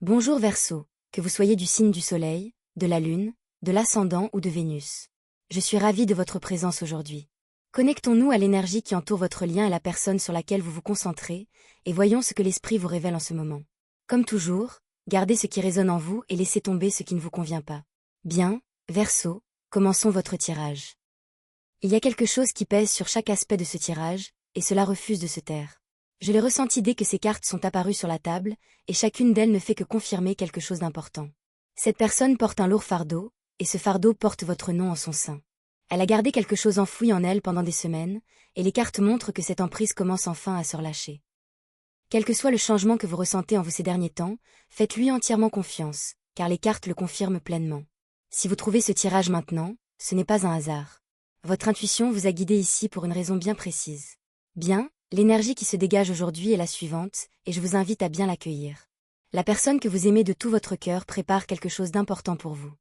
Bonjour Verseau, que vous soyez du signe du Soleil, de la Lune, de l'Ascendant ou de Vénus. Je suis ravie de votre présence aujourd'hui. Connectons-nous à l'énergie qui entoure votre lien et la personne sur laquelle vous vous concentrez, et voyons ce que l'esprit vous révèle en ce moment. Comme toujours, gardez ce qui résonne en vous et laissez tomber ce qui ne vous convient pas. Bien, Verseau, commençons votre tirage. Il y a quelque chose qui pèse sur chaque aspect de ce tirage, et cela refuse de se taire. Je l'ai ressenti dès que ces cartes sont apparues sur la table, et chacune d'elles ne fait que confirmer quelque chose d'important. Cette personne porte un lourd fardeau, et ce fardeau porte votre nom en son sein. Elle a gardé quelque chose enfoui en elle pendant des semaines, et les cartes montrent que cette emprise commence enfin à se relâcher. Quel que soit le changement que vous ressentez en vous ces derniers temps, faites-lui entièrement confiance, car les cartes le confirment pleinement. Si vous trouvez ce tirage maintenant, ce n'est pas un hasard. Votre intuition vous a guidé ici pour une raison bien précise. Bien, l'énergie qui se dégage aujourd'hui est la suivante, et je vous invite à bien l'accueillir. La personne que vous aimez de tout votre cœur prépare quelque chose d'important pour vous.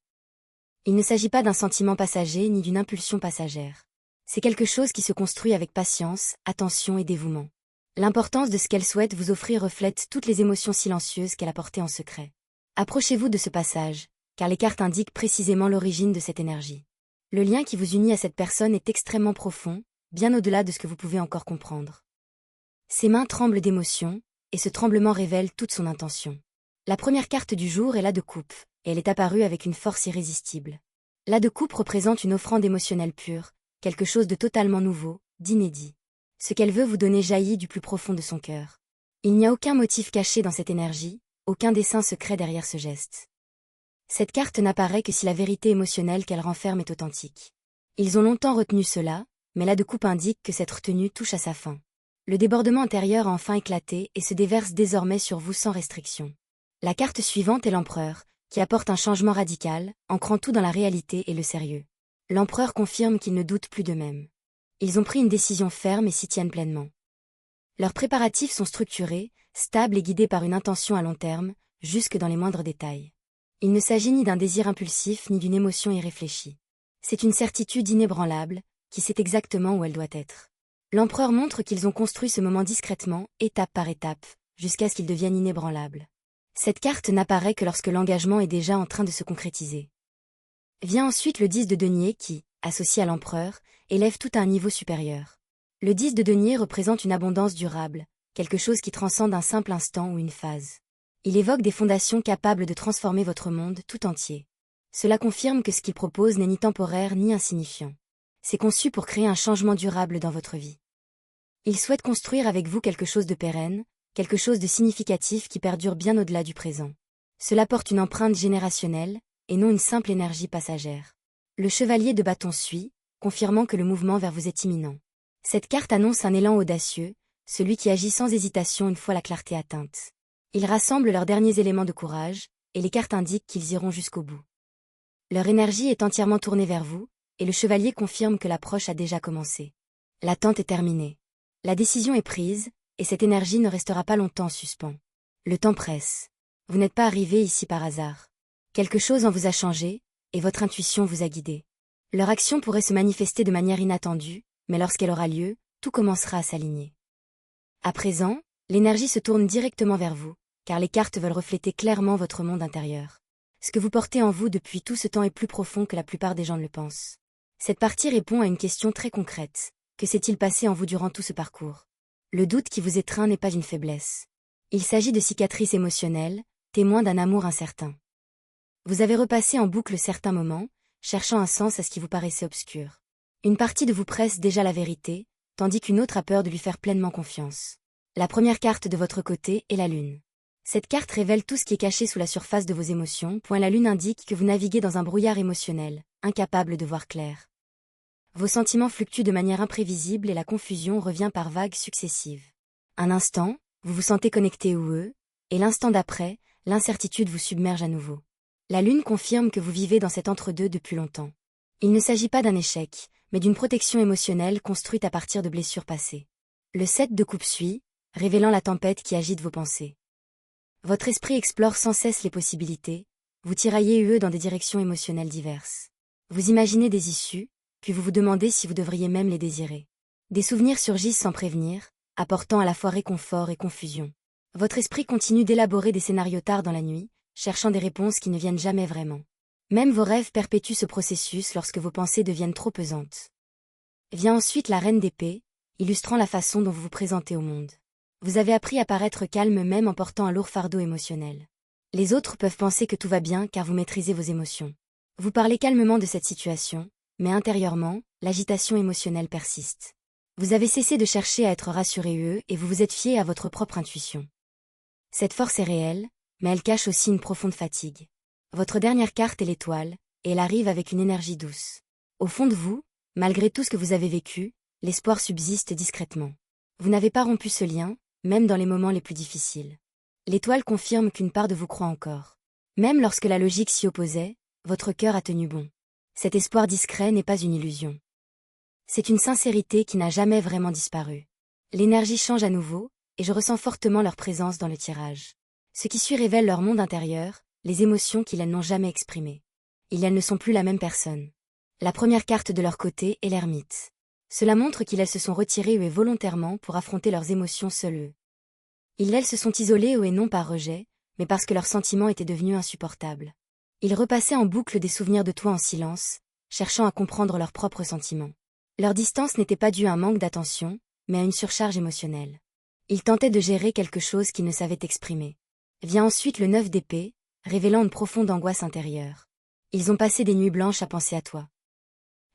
Il ne s'agit pas d'un sentiment passager ni d'une impulsion passagère. C'est quelque chose qui se construit avec patience, attention et dévouement. L'importance de ce qu'elle souhaite vous offrir reflète toutes les émotions silencieuses qu'elle a portées en secret. Approchez-vous de ce passage, car les cartes indiquent précisément l'origine de cette énergie. Le lien qui vous unit à cette personne est extrêmement profond, bien au-delà de ce que vous pouvez encore comprendre. Ses mains tremblent d'émotion, et ce tremblement révèle toute son intention. La première carte du jour est l'As de coupe, et elle est apparue avec une force irrésistible. L'As de coupe représente une offrande émotionnelle pure, quelque chose de totalement nouveau, d'inédit. Ce qu'elle veut vous donner jaillit du plus profond de son cœur. Il n'y a aucun motif caché dans cette énergie, aucun dessein secret derrière ce geste. Cette carte n'apparaît que si la vérité émotionnelle qu'elle renferme est authentique. Ils ont longtemps retenu cela, mais l'As de coupe indique que cette retenue touche à sa fin. Le débordement intérieur a enfin éclaté et se déverse désormais sur vous sans restriction. La carte suivante est l'Empereur, qui apporte un changement radical, ancrant tout dans la réalité et le sérieux. L'Empereur confirme qu'ils ne doutent plus d'eux-mêmes. Ils ont pris une décision ferme et s'y tiennent pleinement. Leurs préparatifs sont structurés, stables et guidés par une intention à long terme, jusque dans les moindres détails. Il ne s'agit ni d'un désir impulsif ni d'une émotion irréfléchie. C'est une certitude inébranlable, qui sait exactement où elle doit être. L'Empereur montre qu'ils ont construit ce moment discrètement, étape par étape, jusqu'à ce qu'il devienne inébranlable. Cette carte n'apparaît que lorsque l'engagement est déjà en train de se concrétiser. Vient ensuite le 10 de denier qui, associé à l'Empereur, élève tout à un niveau supérieur. Le 10 de denier représente une abondance durable, quelque chose qui transcende un simple instant ou une phase. Il évoque des fondations capables de transformer votre monde tout entier. Cela confirme que ce qu'il propose n'est ni temporaire ni insignifiant. C'est conçu pour créer un changement durable dans votre vie. Il souhaite construire avec vous quelque chose de pérenne, quelque chose de significatif qui perdure bien au-delà du présent. Cela porte une empreinte générationnelle, et non une simple énergie passagère. Le chevalier de bâton suit, confirmant que le mouvement vers vous est imminent. Cette carte annonce un élan audacieux, celui qui agit sans hésitation une fois la clarté atteinte. Ils rassemblent leurs derniers éléments de courage, et les cartes indiquent qu'ils iront jusqu'au bout. Leur énergie est entièrement tournée vers vous, et le chevalier confirme que l'approche a déjà commencé. L'attente est terminée. La décision est prise, et cette énergie ne restera pas longtemps en suspens. Le temps presse. Vous n'êtes pas arrivé ici par hasard. Quelque chose en vous a changé, et votre intuition vous a guidé. Leur action pourrait se manifester de manière inattendue, mais lorsqu'elle aura lieu, tout commencera à s'aligner. À présent, l'énergie se tourne directement vers vous, car les cartes veulent refléter clairement votre monde intérieur. Ce que vous portez en vous depuis tout ce temps est plus profond que la plupart des gens ne le pensent. Cette partie répond à une question très concrète. Que s'est-il passé en vous durant tout ce parcours? Le doute qui vous étreint n'est pas une faiblesse. Il s'agit de cicatrices émotionnelles, témoins d'un amour incertain. Vous avez repassé en boucle certains moments, cherchant un sens à ce qui vous paraissait obscur. Une partie de vous presse déjà la vérité, tandis qu'une autre a peur de lui faire pleinement confiance. La première carte de votre côté est la Lune. Cette carte révèle tout ce qui est caché sous la surface de vos émotions. La Lune indique que vous naviguez dans un brouillard émotionnel, incapable de voir clair. Vos sentiments fluctuent de manière imprévisible et la confusion revient par vagues successives. Un instant, vous vous sentez connecté ou eux, et l'instant d'après, l'incertitude vous submerge à nouveau. La Lune confirme que vous vivez dans cet entre-deux depuis longtemps. Il ne s'agit pas d'un échec, mais d'une protection émotionnelle construite à partir de blessures passées. Le 7 de coupe suit, révélant la tempête qui agite vos pensées. Votre esprit explore sans cesse les possibilités, vous tiraillez eux dans des directions émotionnelles diverses. Vous imaginez des issues, puis vous vous demandez si vous devriez même les désirer. Des souvenirs surgissent sans prévenir, apportant à la fois réconfort et confusion. Votre esprit continue d'élaborer des scénarios tard dans la nuit, cherchant des réponses qui ne viennent jamais vraiment. Même vos rêves perpétuent ce processus lorsque vos pensées deviennent trop pesantes. Vient ensuite la reine d'épée, illustrant la façon dont vous vous présentez au monde. Vous avez appris à paraître calme même en portant un lourd fardeau émotionnel. Les autres peuvent penser que tout va bien car vous maîtrisez vos émotions. Vous parlez calmement de cette situation, mais intérieurement, l'agitation émotionnelle persiste. Vous avez cessé de chercher à être rassuré et vous vous êtes fié à votre propre intuition. Cette force est réelle, mais elle cache aussi une profonde fatigue. Votre dernière carte est l'étoile, et elle arrive avec une énergie douce. Au fond de vous, malgré tout ce que vous avez vécu, l'espoir subsiste discrètement. Vous n'avez pas rompu ce lien, même dans les moments les plus difficiles. L'étoile confirme qu'une part de vous croit encore. Même lorsque la logique s'y opposait, votre cœur a tenu bon. Cet espoir discret n'est pas une illusion. C'est une sincérité qui n'a jamais vraiment disparu. L'énergie change à nouveau, et je ressens fortement leur présence dans le tirage. Ce qui suit révèle leur monde intérieur, les émotions qu'ils n'ont jamais exprimées. Ils ne sont plus la même personne. La première carte de leur côté est l'ermite. Cela montre qu'ils se sont retirés et volontairement pour affronter leurs émotions seuls. Ils se sont isolés et non par rejet, mais parce que leurs sentiments étaient devenus insupportables. Ils repassaient en boucle des souvenirs de toi en silence, cherchant à comprendre leurs propres sentiments. Leur distance n'était pas due à un manque d'attention, mais à une surcharge émotionnelle. Ils tentaient de gérer quelque chose qu'ils ne savaient exprimer. Vient ensuite le 9 d'épée, révélant une profonde angoisse intérieure. Ils ont passé des nuits blanches à penser à toi.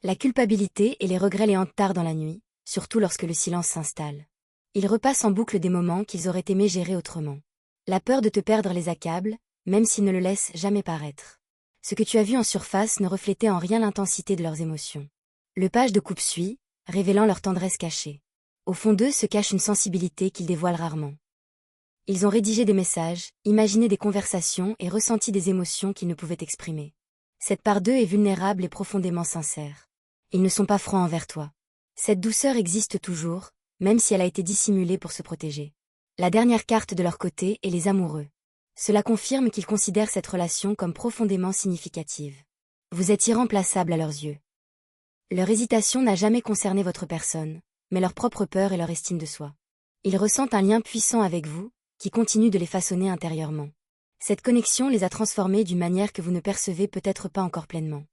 La culpabilité et les regrets les hantent tard dans la nuit, surtout lorsque le silence s'installe. Ils repassent en boucle des moments qu'ils auraient aimé gérer autrement. La peur de te perdre les accable, même s'ils ne le laissent jamais paraître. Ce que tu as vu en surface ne reflétait en rien l'intensité de leurs émotions. Le page de coupe suit, révélant leur tendresse cachée. Au fond d'eux se cache une sensibilité qu'ils dévoilent rarement. Ils ont rédigé des messages, imaginé des conversations et ressenti des émotions qu'ils ne pouvaient exprimer. Cette part d'eux est vulnérable et profondément sincère. Ils ne sont pas froids envers toi. Cette douceur existe toujours, même si elle a été dissimulée pour se protéger. La dernière carte de leur côté est les amoureux. Cela confirme qu'ils considèrent cette relation comme profondément significative. Vous êtes irremplaçable à leurs yeux. Leur hésitation n'a jamais concerné votre personne, mais leur propre peur et leur estime de soi. Ils ressentent un lien puissant avec vous, qui continue de les façonner intérieurement. Cette connexion les a transformés d'une manière que vous ne percevez peut-être pas encore pleinement.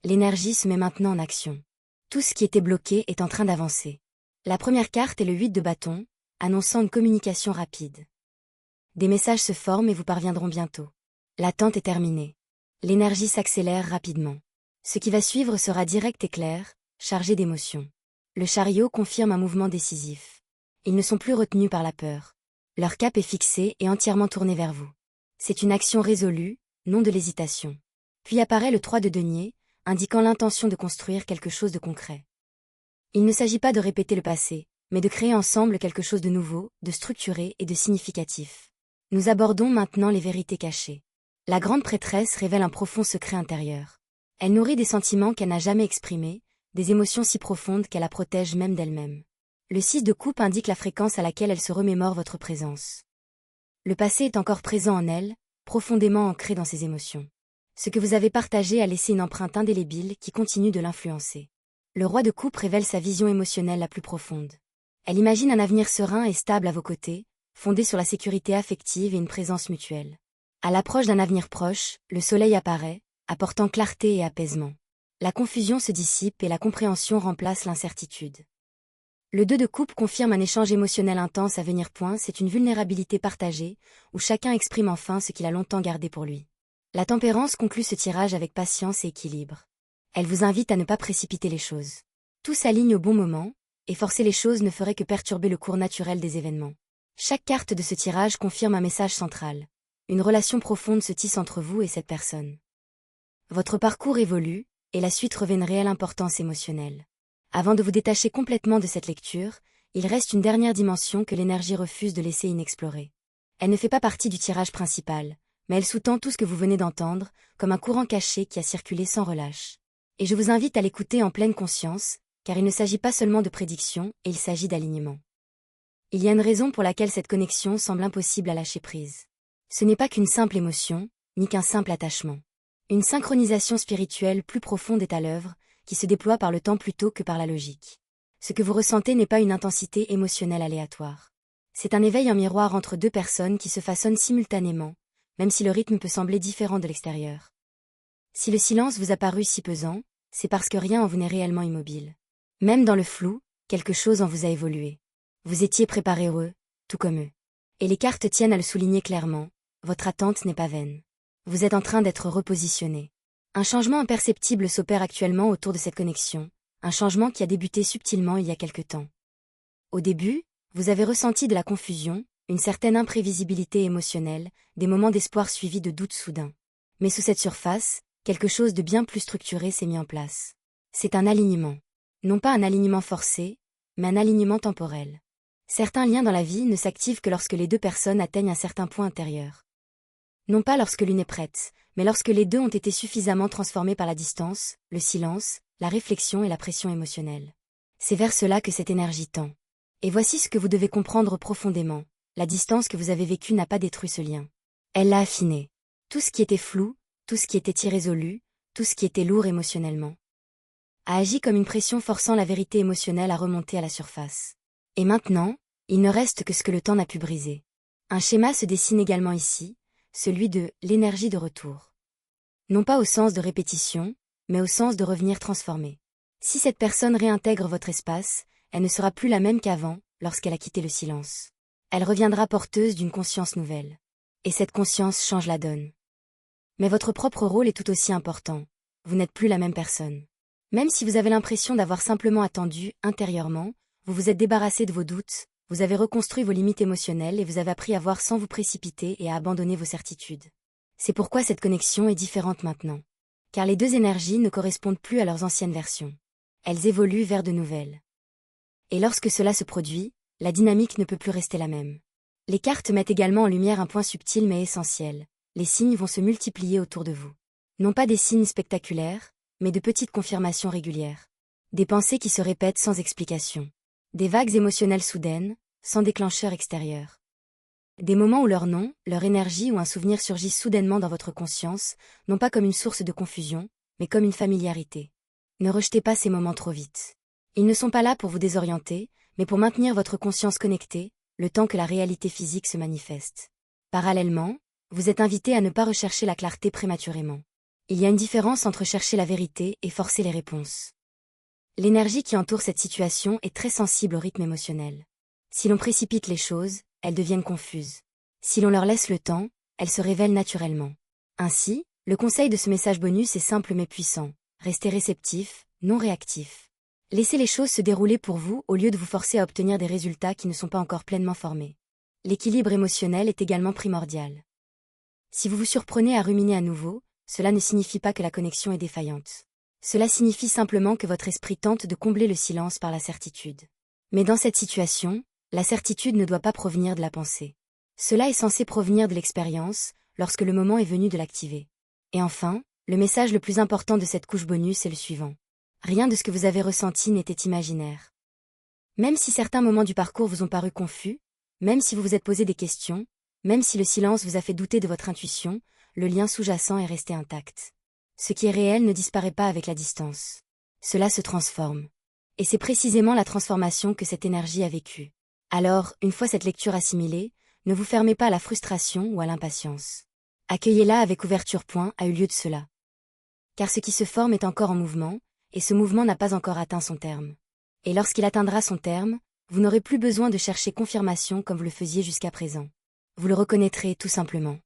L'énergie se met maintenant en action. Tout ce qui était bloqué est en train d'avancer. La première carte est le 8 de bâton, annonçant une communication rapide. Des messages se forment et vous parviendront bientôt. L'attente est terminée. L'énergie s'accélère rapidement. Ce qui va suivre sera direct et clair, chargé d'émotions. Le chariot confirme un mouvement décisif. Ils ne sont plus retenus par la peur. Leur cap est fixé et entièrement tourné vers vous. C'est une action résolue, non de l'hésitation. Puis apparaît le 3 de denier, indiquant l'intention de construire quelque chose de concret. Il ne s'agit pas de répéter le passé, mais de créer ensemble quelque chose de nouveau, de structuré et de significatif. Nous abordons maintenant les vérités cachées. La grande prêtresse révèle un profond secret intérieur. Elle nourrit des sentiments qu'elle n'a jamais exprimés, des émotions si profondes qu'elle la protège même d'elle-même. Le 6 de coupe indique la fréquence à laquelle elle se remémore votre présence. Le passé est encore présent en elle, profondément ancré dans ses émotions. Ce que vous avez partagé a laissé une empreinte indélébile qui continue de l'influencer. Le roi de coupe révèle sa vision émotionnelle la plus profonde. Elle imagine un avenir serein et stable à vos côtés, fondé sur la sécurité affective et une présence mutuelle. À l'approche d'un avenir proche, le soleil apparaît, apportant clarté et apaisement. La confusion se dissipe et la compréhension remplace l'incertitude. Le 2 de coupe confirme un échange émotionnel intense à venir. C'est une vulnérabilité partagée, où chacun exprime enfin ce qu'il a longtemps gardé pour lui. La tempérance conclut ce tirage avec patience et équilibre. Elle vous invite à ne pas précipiter les choses. Tout s'aligne au bon moment, et forcer les choses ne ferait que perturber le cours naturel des événements. Chaque carte de ce tirage confirme un message central. Une relation profonde se tisse entre vous et cette personne. Votre parcours évolue, et la suite revêt une réelle importance émotionnelle. Avant de vous détacher complètement de cette lecture, il reste une dernière dimension que l'énergie refuse de laisser inexplorée. Elle ne fait pas partie du tirage principal, mais elle sous-tend tout ce que vous venez d'entendre, comme un courant caché qui a circulé sans relâche. Et je vous invite à l'écouter en pleine conscience, car il ne s'agit pas seulement de prédiction, et il s'agit d'alignement. Il y a une raison pour laquelle cette connexion semble impossible à lâcher prise. Ce n'est pas qu'une simple émotion, ni qu'un simple attachement. Une synchronisation spirituelle plus profonde est à l'œuvre, qui se déploie par le temps plutôt que par la logique. Ce que vous ressentez n'est pas une intensité émotionnelle aléatoire. C'est un éveil en miroir entre deux personnes qui se façonnent simultanément, même si le rythme peut sembler différent de l'extérieur. Si le silence vous a paru si pesant, c'est parce que rien en vous n'est réellement immobile. Même dans le flou, quelque chose en vous a évolué. Vous étiez préparé eux, tout comme eux. Et les cartes tiennent à le souligner clairement, votre attente n'est pas vaine. Vous êtes en train d'être repositionné. Un changement imperceptible s'opère actuellement autour de cette connexion, un changement qui a débuté subtilement il y a quelque temps. Au début, vous avez ressenti de la confusion, une certaine imprévisibilité émotionnelle, des moments d'espoir suivis de doutes soudains. Mais sous cette surface, quelque chose de bien plus structuré s'est mis en place. C'est un alignement. Non pas un alignement forcé, mais un alignement temporel. Certains liens dans la vie ne s'activent que lorsque les deux personnes atteignent un certain point intérieur. Non pas lorsque l'une est prête, mais lorsque les deux ont été suffisamment transformés par la distance, le silence, la réflexion et la pression émotionnelle. C'est vers cela que cette énergie tend. Et voici ce que vous devez comprendre profondément. La distance que vous avez vécue n'a pas détruit ce lien. Elle l'a affiné. Tout ce qui était flou, tout ce qui était irrésolu, tout ce qui était lourd émotionnellement, a agi comme une pression forçant la vérité émotionnelle à remonter à la surface. Et maintenant, il ne reste que ce que le temps n'a pu briser. Un schéma se dessine également ici, celui de l'énergie de retour. Non pas au sens de répétition, mais au sens de revenir transformé. Si cette personne réintègre votre espace, elle ne sera plus la même qu'avant, lorsqu'elle a quitté le silence. Elle reviendra porteuse d'une conscience nouvelle. Et cette conscience change la donne. Mais votre propre rôle est tout aussi important. Vous n'êtes plus la même personne. Même si vous avez l'impression d'avoir simplement attendu, intérieurement, vous vous êtes débarrassé de vos doutes, vous avez reconstruit vos limites émotionnelles et vous avez appris à voir sans vous précipiter et à abandonner vos certitudes. C'est pourquoi cette connexion est différente maintenant. Car les deux énergies ne correspondent plus à leurs anciennes versions. Elles évoluent vers de nouvelles. Et lorsque cela se produit, la dynamique ne peut plus rester la même. Les cartes mettent également en lumière un point subtil mais essentiel. Les signes vont se multiplier autour de vous. Non pas des signes spectaculaires, mais de petites confirmations régulières. Des pensées qui se répètent sans explication. Des vagues émotionnelles soudaines, sans déclencheur extérieur. Des moments où leur nom, leur énergie ou un souvenir surgissent soudainement dans votre conscience, non pas comme une source de confusion, mais comme une familiarité. Ne rejetez pas ces moments trop vite. Ils ne sont pas là pour vous désorienter, mais pour maintenir votre conscience connectée, le temps que la réalité physique se manifeste. Parallèlement, vous êtes invité à ne pas rechercher la clarté prématurément. Il y a une différence entre chercher la vérité et forcer les réponses. L'énergie qui entoure cette situation est très sensible au rythme émotionnel. Si l'on précipite les choses, elles deviennent confuses. Si l'on leur laisse le temps, elles se révèlent naturellement. Ainsi, le conseil de ce message bonus est simple mais puissant. Restez réceptif, non réactif. Laissez les choses se dérouler pour vous au lieu de vous forcer à obtenir des résultats qui ne sont pas encore pleinement formés. L'équilibre émotionnel est également primordial. Si vous vous surprenez à ruminer à nouveau, cela ne signifie pas que la connexion est défaillante. Cela signifie simplement que votre esprit tente de combler le silence par la certitude. Mais dans cette situation, la certitude ne doit pas provenir de la pensée. Cela est censé provenir de l'expérience, lorsque le moment est venu de l'activer. Et enfin, le message le plus important de cette couche bonus est le suivant. Rien de ce que vous avez ressenti n'était imaginaire. Même si certains moments du parcours vous ont paru confus, même si vous vous êtes posé des questions, même si le silence vous a fait douter de votre intuition, le lien sous-jacent est resté intact. Ce qui est réel ne disparaît pas avec la distance. Cela se transforme. Et c'est précisément la transformation que cette énergie a vécue. Alors, une fois cette lecture assimilée, ne vous fermez pas à la frustration ou à l'impatience. Accueillez-la avec ouverture. A eu lieu de cela. Car ce qui se forme est encore en mouvement, et ce mouvement n'a pas encore atteint son terme. Et lorsqu'il atteindra son terme, vous n'aurez plus besoin de chercher confirmation comme vous le faisiez jusqu'à présent. Vous le reconnaîtrez tout simplement.